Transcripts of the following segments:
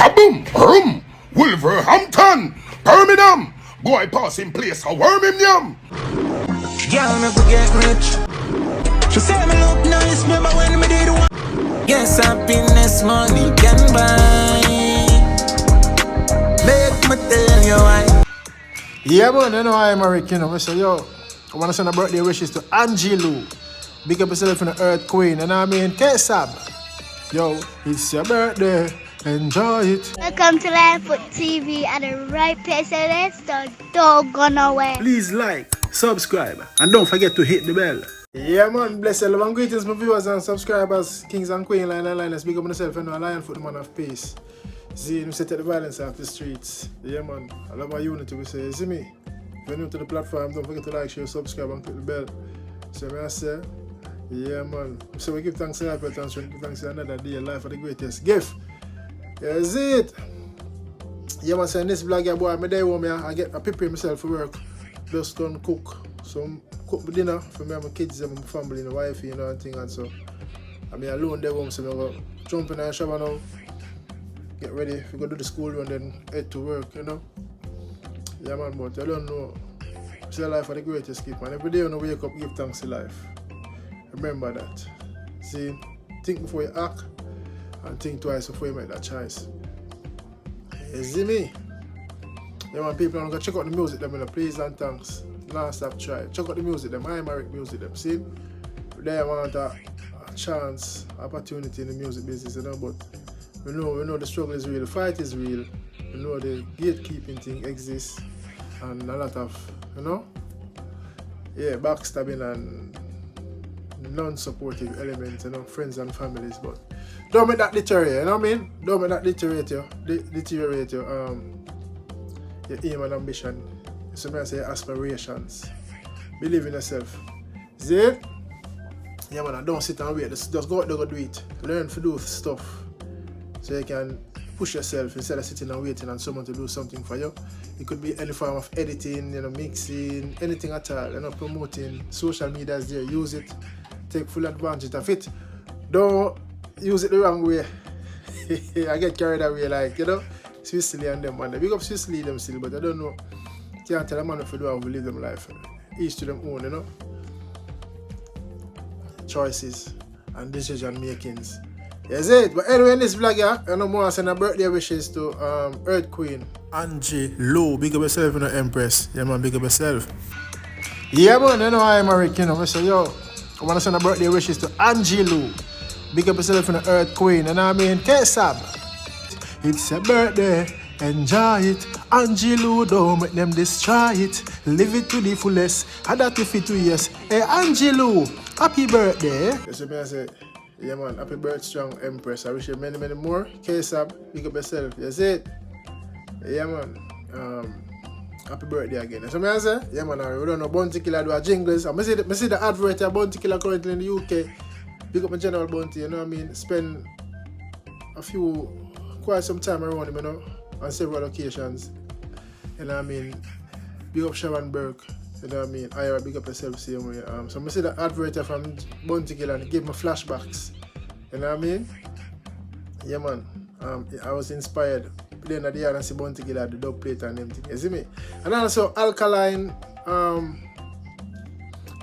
Kaboom! Boom! Wolverhampton! Birmingham! Boy passing place a worm him yum! Girl never get rich. She said me look nice, remember when me did one. Yes, happiness money can buy. Make me tell you why. Yeah man, you know I'm Eric, you know. I say, yo, I want to send a birthday wishes to Angie. Big up yourself in the Earth Queen, and I mean K-Sab. Yo, it's your birthday, enjoy it. Welcome to Linefoot TV at the right place, so let's don't go nowhere. Please like, subscribe, and don't forget to hit the bell. Yeah man, bless you, love and greetings my viewers and subscribers, kings and queens, line and liners. Big up myself, and Linefoot, the man of peace. See, we set the violence off the streets. Yeah man, I love our unity, we say, you see me? If you're new to the platform, don't forget to like, share, subscribe, and click the bell. So I say, yeah man, so we give thanks to life, but we give thanks to another day, life for the greatest gift. That's it. Yeah man, so in this vlog, yeah boy, I'm there home, I prepare myself for work. Just gonna cook. So cook my dinner for me and my kids and my family and my wife, you know, and thing, and so I'm alone there home, so I'm gonna jump in the shower now, get ready, we go do the school run, then head to work, you know. Yeah man, but I don't know. Say life for the greatest gift, man. Every day when I wake up, give thanks to life. Remember that. See, think before you act and think twice before you make that choice. You see me? Yeah man, people are gonna check out the music them in the please and thanks. Non-stop try. Check out the music them, I'm Eric music them. See? There I want a chance, opportunity in the music business, you know, but we know the struggle is real, the fight is real, we know the gatekeeping thing exists, and a lot of, you know, yeah, backstabbing and non-supportive elements, you know, friends and families, but don't make that deteriorate, you know what I mean? Don't make that deteriorate your aim and ambition. So I say aspirations. Believe in yourself. See it? Yeah man, don't sit and wait. Just go out there and do it. Learn to do stuff so you can push yourself instead of sitting and waiting on someone to do something for you. It could be any form of editing, you know, mixing, anything at all, you know, promoting. Social media is there, use it. Take full advantage of it. Don't use it the wrong way. I get carried away, like, you know, Sicily and them, man. They big up Sicily them still, but I don't know. Can't tell a man if you do how to live them life. Each to them own, you know. Choices and decision makings. That's it. But anyway, in this vlog, yeah, I know more send a birthday wishes to Earth Queen Angie. Big up yourself, you know, Empress. Yeah man, big up yourself. Yeah man, you know I'm Eric, you know. I say, yo, I want to send a birthday wishes to Angie. Big up yourself, you know, Earth Queen, and I mean K-Sab. It's your birthday, enjoy it. Angie, don't make them destroy it. Live it to the fullest. Had that to fit 2 years. Hey Angie, happy birthday. Yes, I say, yeah man, happy birthday, strong Empress. I wish you many, many more. K-Sab, big up yourself. That's it. Yeah man. Happy birthday again. So I say, yeah man, we don't know Bounty Killa do a jingles. I see the advert of Bounty Killa currently in the UK. Big up my general Bounty, you know what I mean? Spend quite some time around him, you know, on several occasions. You know what I mean? Big up Sharon Burke, you know what I mean? I big up yourself same way. So I see the advert from Bounty Killa and it gave me flashbacks. You know what I mean? Yeah man. I was inspired. Playing at the yard and see Bounty Killa the dub plate and everything. You see me? And also Alkaline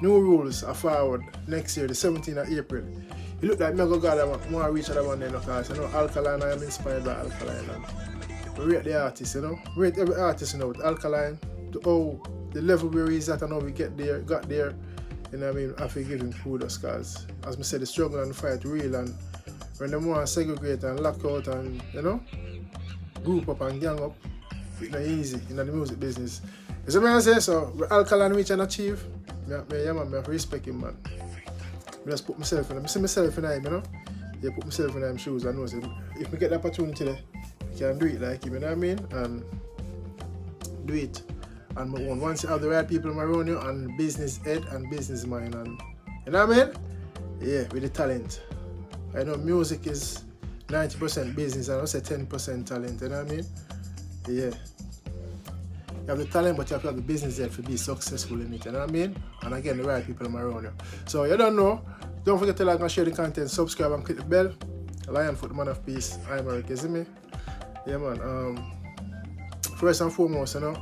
new rules are forward next year, the 17th of April. It look like me go God I want to reach that one then, because you know Alkaline, I am inspired by Alkaline, and we rate the artist, you know. Rate every artist, you know, with Alkaline, the level where he's at and how we got there, you know what I mean. I feel give him kudos, because as I said, the struggle and the fight real, and when they want to segregate and lock out and, you know, group up and gang up, it's not easy in the music business. You see what I say? So Alkaline reach and achieve, yeah man, I respect him, man. I just put myself in him. I see myself in him, you know? Yeah, put myself in him shoes. I know if I get the opportunity there, I can do it like him, you know what I mean? And do it on my own. Once you have the right people around you and business head and business mind, and you know what I mean? Yeah, with the talent. I know music is 90% business and I say 10% talent, you know what I mean? Yeah. You have the talent, but you have to have the business there to be successful in it, you know what I mean? And again, the right people around you. So you don't know, don't forget to like and share the content, subscribe and click the bell. Linefoot, the man of peace. I'm Eric, you see me? Yeah, man. First and foremost, you know,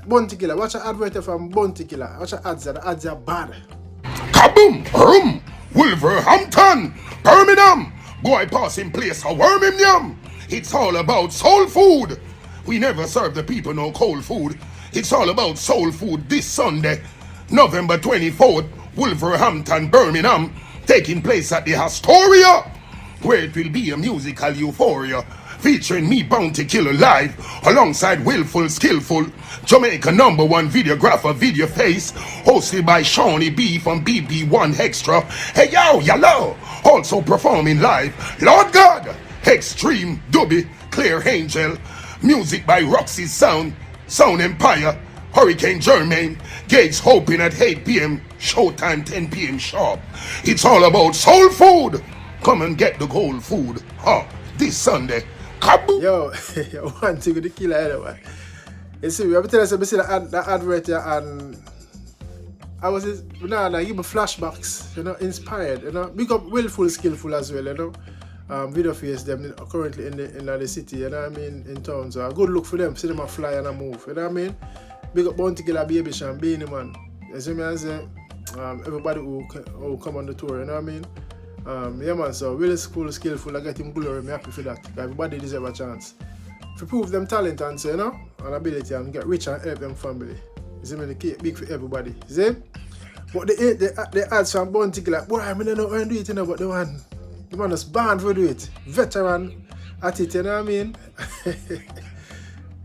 Bounty Killa. Watch an advert from Bounty Killa. Watch the ads are bad. Kaboom! Rum! Wolverhampton! Birmingham! Boy passing place a Birmingham! It's all about soul food! We never serve the people no cold food. It's all about soul food this Sunday, November 24th, Wolverhampton, Birmingham, taking place at the Astoria, where it will be a musical euphoria, featuring me, Bounty Killa, live, alongside Willful, Skillful, Jamaica #1 videographer, Video Face, hosted by Shawnee B from BB1 Extra. Hey yo, yellow, also performing live, Lord God, Extreme, Dubby, Clear Angel, music by Roxy Sound Empire, Hurricane Germain, Gates hoping at 8 p.m, showtime 10 p.m. sharp. It's all about soul food. Come and get the gold food, this Sunday. Kaboom! Yo, one thing with the Killa anyway. You see, we have to tell us, I see the advert here, and I was, give me flashbacks, you know, inspired, you know. Big up Willful, Skillful as well, you know. Video Face them currently in the city, you know what I mean, in town. So a good look for them, see them a fly and a move, you know what I mean. Big up Bounty Killa, Baby Sham, Beanie Man. You see me, I say, everybody who come on the tour, you know what I mean. Yeah man, so really skillful, I get him glory, I'm happy for that. Everybody deserve a chance. To prove them talent and say, you know, and ability and get rich and help them family. You see me, the cake big for everybody. You see? But the ads from Bounty Killa, boy, I don't know how to do it, you know, but the man is born for do it. Veteran at it, you know what I mean?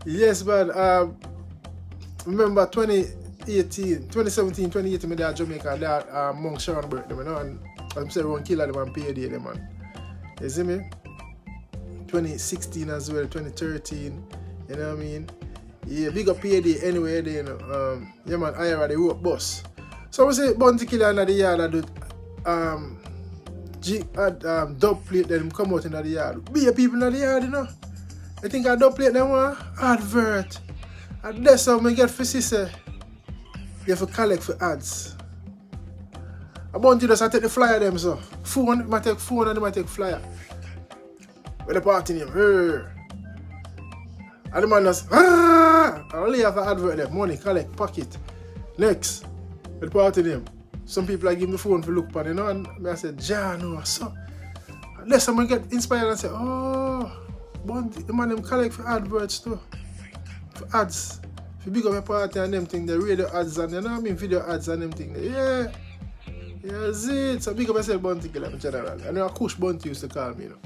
Yes, man. Remember 2017, 2018, me there at Jamaica, there at Monk Sharon birthday, you know, and I'm saying around Killa them and PAD them, man. You see me? 2016 as well, 2013, you know what I mean? Yeah, big up PAD anyway, you know. Yeah man, I already wrote boss. So I say Bounty Killa in the yard, I do dub plate them come out in the yard. Be a people in the yard, you know. I think I dub plate them one advert. And that's how I get for sister. You have to collect for ads. I want you to take the flyer them so. Phone, I take phone and I take flyer. With the party name. And the man just I only have to advert them. Money, collect, pocket. Next. With the party name. Some people I give me the phone for look upon, you know, and I said, no, so. Unless someone get inspired and say, oh, Bounty, the man them collect for adverts too. For ads. If you big up a party and them thing, the radio ads and you know what I mean, video ads and them thing. Yeah. Yeah, that's it. So big up myself Bounty Killa in general. I know a Kush Bounty used to call me, you know.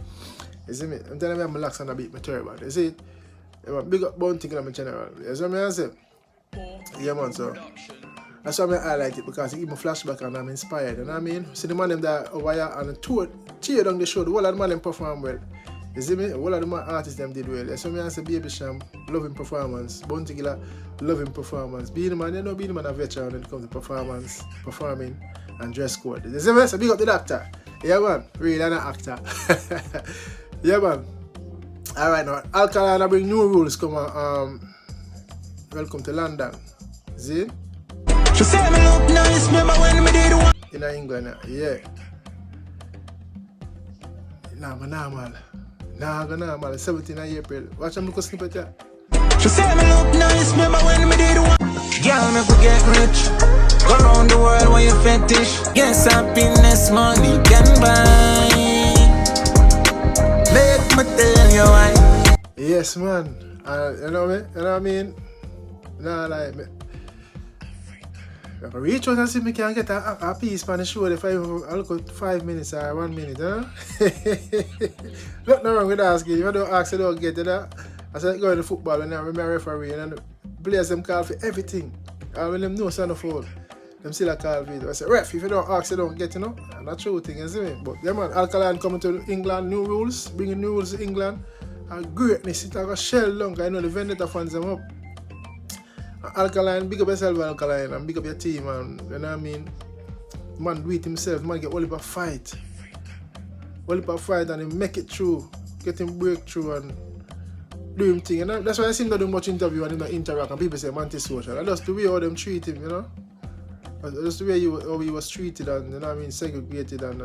You see me? I'm telling me I'm relaxed and I beat my terrible. You see it? Yeah, man, big up Bounty Killa in general. You see what I say? Yeah man, so that's why I highlight it, because it give me flashback and I'm inspired, you know what I mean? See the man them that over here and cheer down the show, the whole of the man them perform well. You see me? The whole of the artists them did well. You see me? I say Baby Sham, loving performance. Bounty Killa, loving performance. Being man, you know, being man a veteran when it comes to performance, performing and dress code. You see me? So big up the doctor. Yeah man, really an actor. Yeah man. Alright now, Alkaline I bring new rules come on. Welcome to London. See? She say me look nice, remember when me did one. In England, yeah. Nah, man, normal. Nah, go normal. 17th of April. Watch them look a snippet here. She say me look nice, remember when me did one. Girl, me could get rich. Go round the world when you fetish. Yes, happiness money can buy. Make me tell you why. Yes, man. You know me? You know what I mean? Nah, like me. If I reach out and see me can get a piece on the show if I look at 5 minutes or 1 minute, huh? Nothing wrong with asking. If I don't ask, I don't get it. I said, go to football when I'm a referee and the players them call for everything. And when them know son of foul, them still a call for it. I said, ref, if you don't ask, you don't get, you know? And that's true thing, you see me? But yeah, man, Alkaline coming to England, new rules, bringing new rules to England. And greatness, it's like a shell down. I know the Vendetta fans them up. Alkaline, big up yourself, Alkaline, and big up your team, and you know what I mean? Man do it himself, man get all up a fight. All up a fight and he make it through, get him breakthrough and do him thing. And that's why I see him not do much interview and him not interact and people say I'm antisocial. And that's the way how them treat him, you know? Just the way how he was treated and, you know what I mean, segregated and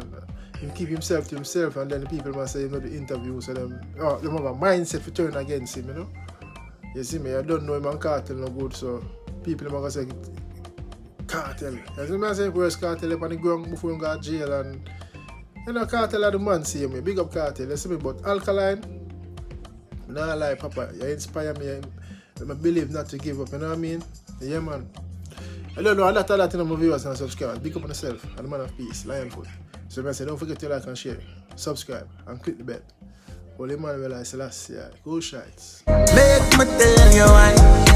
him keep himself to himself, and then the people must say, you know, the interviews, so them have a mindset to turn against him, you know. You see me, I don't know him and cartel no good, so people are going to say, cartel. You see me, I say, where's cartel up on the ground before him got jail, and, you know, cartel are the man, see me, big up cartel, you see me, but Alkaline, nah lie, Papa, you inspire me, I believe not to give up, you know what I mean? Yeah, man. I don't know, a lot of that in my viewers and subscribers. Big up on yourself and the man of peace, Lionfoot. So I say, don't forget to like and share, subscribe, and click the bell. Holy Emmanuel, I say, go Shites. Make me tell you why.